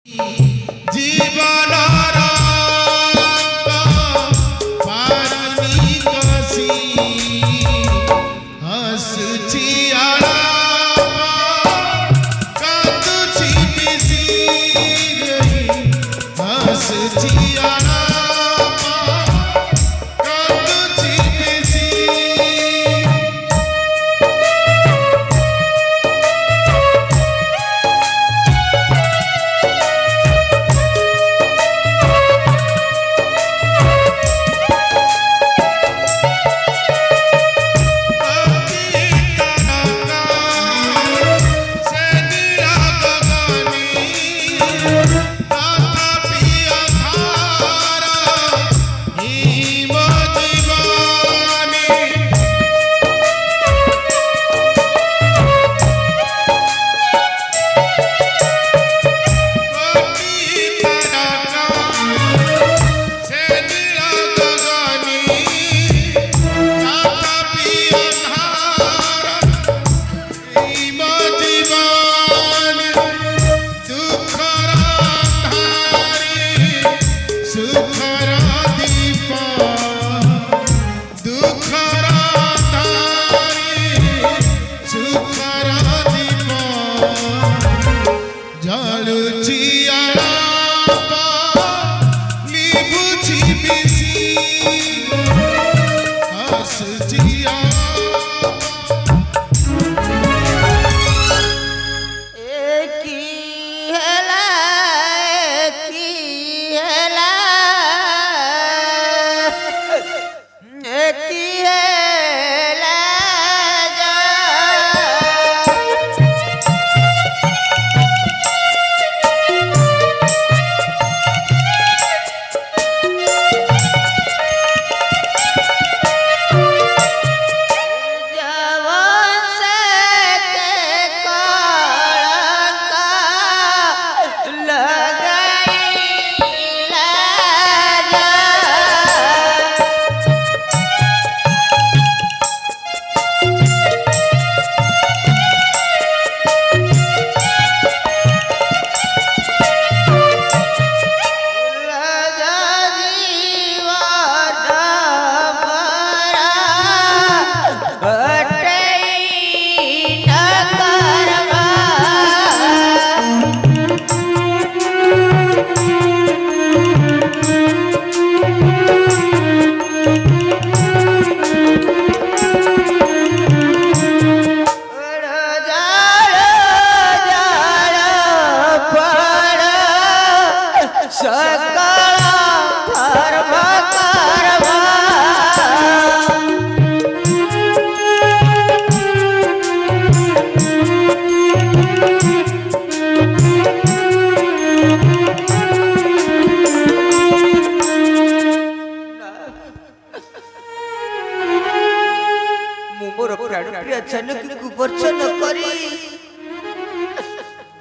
জীবনর পারনি কষি হসুছি আলাপ কাঁদুছি বেশি হসুছি আলাপ কাঁদুছি বেশি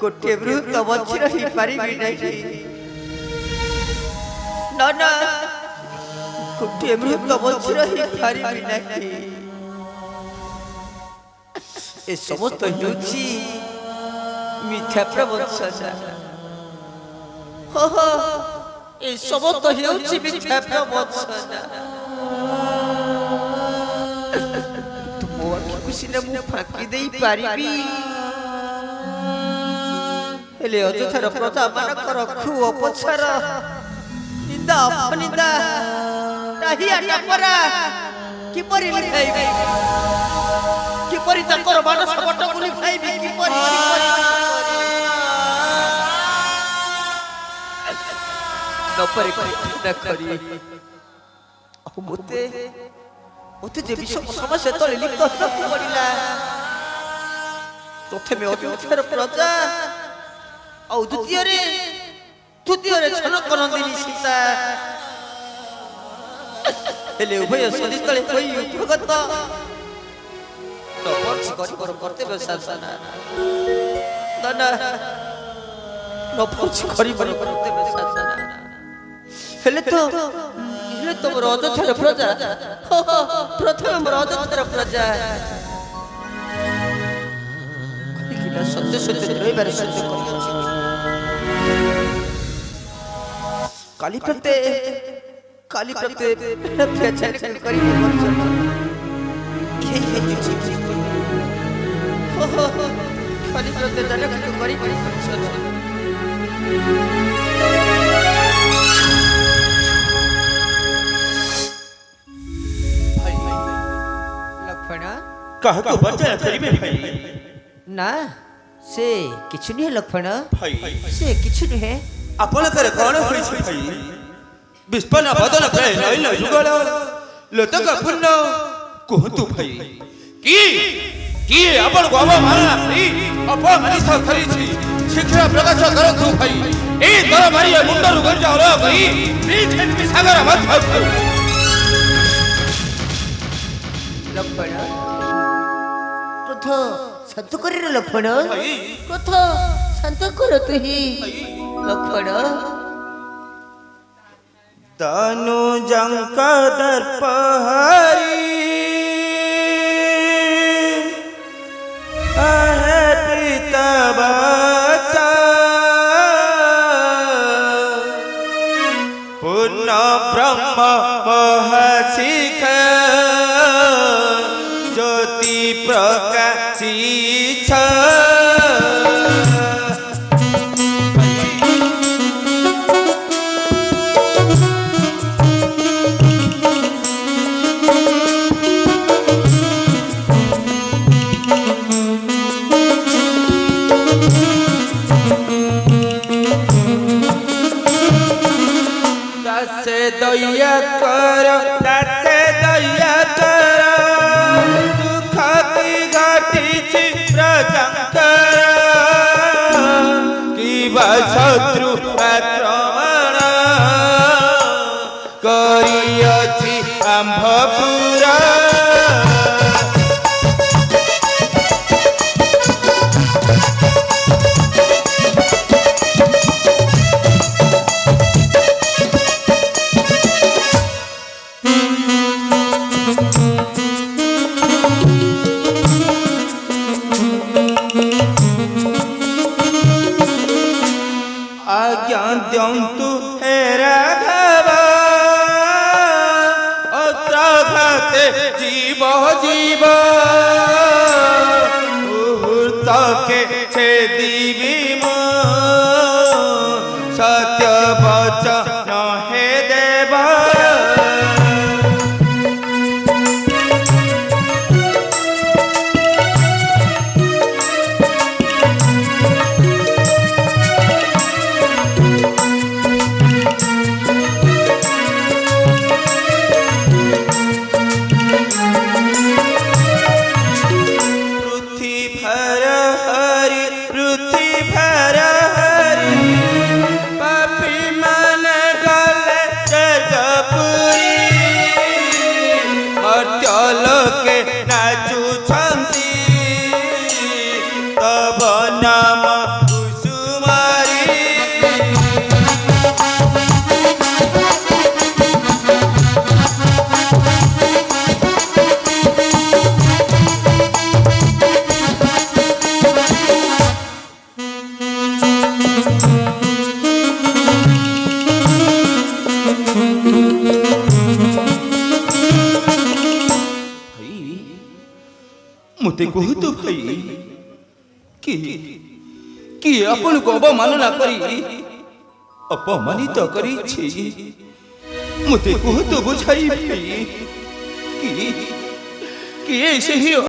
गोटे बृहत बच्ची रही पारिबी नहीं ना ना गोटे बृहत बच्ची रही पारिबी नहीं ए समस्त हेउछि मिथ्या प्रवंचना हो हो ए समस्त हेउछि मिथ्या प्रवंचना तुम आखि खुशी न मु फाकी देई पारिबी हेले अजथर प्रजा मानकर खु अपछर निंदा अपनिंदा ताही आटापरा किपरि लिखाइबे किपरि तकर मानस बटकु लिखाइबे किपरि नपरे न करी मोते मोते जे विषम समस्या तले लिप्त होइବାକୁ पड़िला प्रथमे अजथर प्रजा और द्वितीय रे छनक नंदिनी सीता हेले उभय सदी तले होई उपगत तो पंच करी कर्तव्य शासना दना न पंच करी कर्तव्य शासना हेले तो मोर अजथर प्रजा प्रथम मोर अजथर प्रजा सत्य सत्य रही बारे सत्य करी काली प्रत्ये बेचैन करी मन चल ये जी हो काली प्रत्ये जनक करी मन चल लक्ष्मण कह को बच्चा करिबे भाई ना से किछु नहीं लक्ष्मण भाई से किछु नहीं आपण करे कोन होई छी भाई विस्पन बदन पे नइल जुगल लतक पुन्न कहतु भाई की आपण को मारना भाई अपन मनीष करी छी शीघ्र प्रकाश करतु भाई ए तर मारिया मुंडर घर जाओ रे भाई प्लीज खेत में सागर मत भाग लक्ष्मण क्रोध शांत कर रे लक्ष्मण क्रोध शांत कर तु ही लक्ष्मण तनु जंक दर्पहरी अहृत बचा पुण्य ब्रह्म महशिख ज्योति प्रकाशी दया कर दया कर दुख की घटी प्रजंकर कि शत्रु आक्रमण करियछि आम्भपुरा द्यंतु हे राघव अत्र घाते जीव जीव मुहूर्त के छेदी सत्य वचन हे देव मते कहतु भाई कि अपन को अवमानना करी अपमानित करी छी मते कहतु बुझाई भाई कि ऐसे ही